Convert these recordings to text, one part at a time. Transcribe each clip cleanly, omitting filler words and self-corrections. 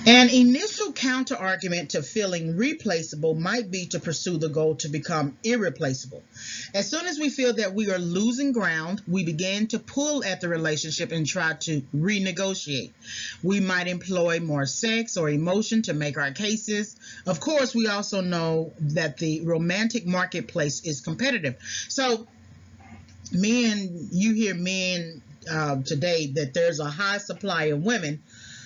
An initial counterargument to feeling replaceable might be to pursue the goal to become irreplaceable. As soon as we feel that we are losing ground, we begin to pull at the relationship and try to renegotiate. We might employ more sex or emotion to make our cases. Of course, we also know that the romantic marketplace is competitive. So, you hear men today that there's a high supply of women,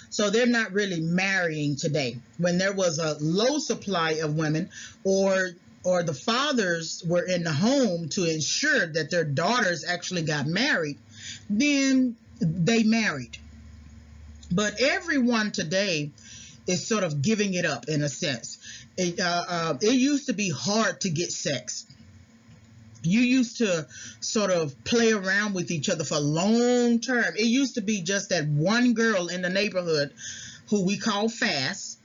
so they're not really marrying today. When there was a low supply of women, or the fathers were in the home to ensure that their daughters actually got married, then they married. But everyone today is sort of giving it up in a sense. It used to be hard to get sex. You used to sort of play around with each other for long term. It used to be just that one girl in the neighborhood who we call fast,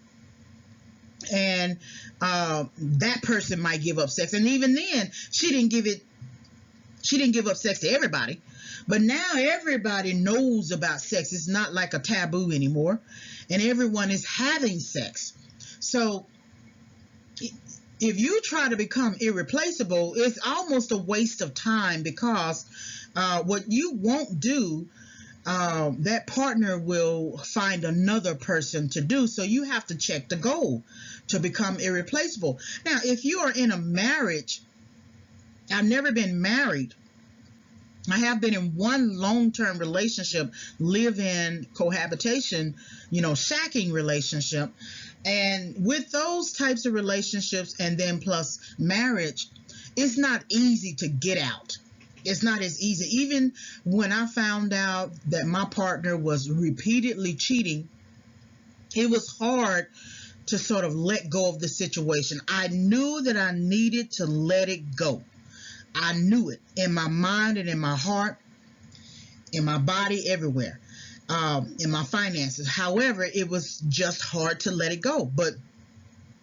and that person might give up sex, and even then she didn't give up sex to everybody. But now everybody knows about sex. It's not like a taboo anymore, and everyone is having sex. So if you try to become irreplaceable, it's almost a waste of time, because what you won't do, that partner will find another person to do. So you have to check the goal to become irreplaceable. Now, if you are in a marriage, I've never been married. I have been in one long-term relationship, live-in cohabitation, shacking relationship. And with those types of relationships, and then plus marriage, it's not easy to get out. It's not as easy. Even when I found out that my partner was repeatedly cheating, it was hard to sort of let go of the situation. I knew that I needed to let it go. I knew it in my mind and in my heart, in my body, everywhere, in my finances. However, it was just hard to let it go. But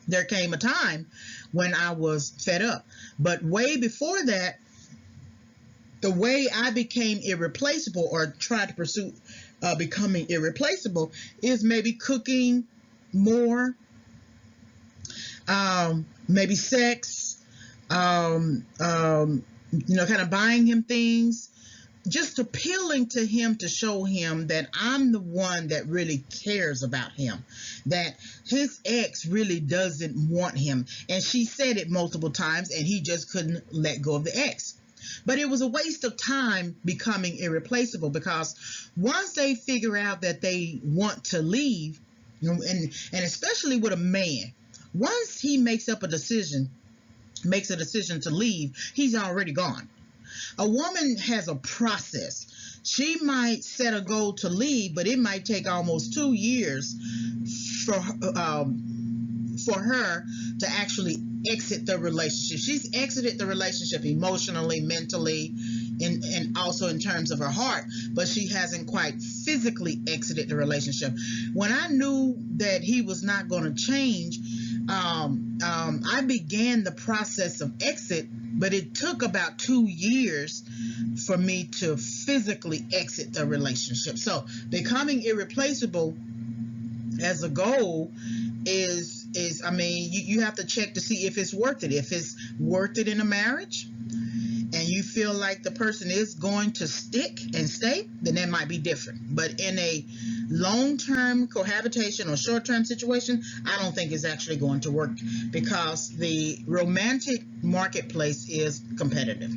there came a time when I was fed up. But way before that, the way I became irreplaceable, or tried to pursue becoming irreplaceable, is maybe cooking more, maybe sex, kind of buying him things, just appealing to him to show him that I'm the one that really cares about him, that his ex really doesn't want him. And she said it multiple times, and he just couldn't let go of the ex. But it was a waste of time becoming irreplaceable, because once they figure out that they want to leave, and especially with a man, once he makes a decision to leave, he's already gone. A woman has a process. She might set a goal to leave, but it might take almost 2 years for her to actually exit the relationship. She's exited the relationship emotionally, mentally, and also in terms of her heart, but she hasn't quite physically exited the relationship. When I knew that he was not going to change, I began the process of exit, but it took about 2 years for me to physically exit the relationship. So becoming irreplaceable as a goal is you have to check to see if it's worth it. If it's worth it in a marriage, and you feel like the person is going to stick and stay, then that might be different. But in a long-term cohabitation or short-term situation, I don't think it's actually going to work, because the romantic marketplace is competitive.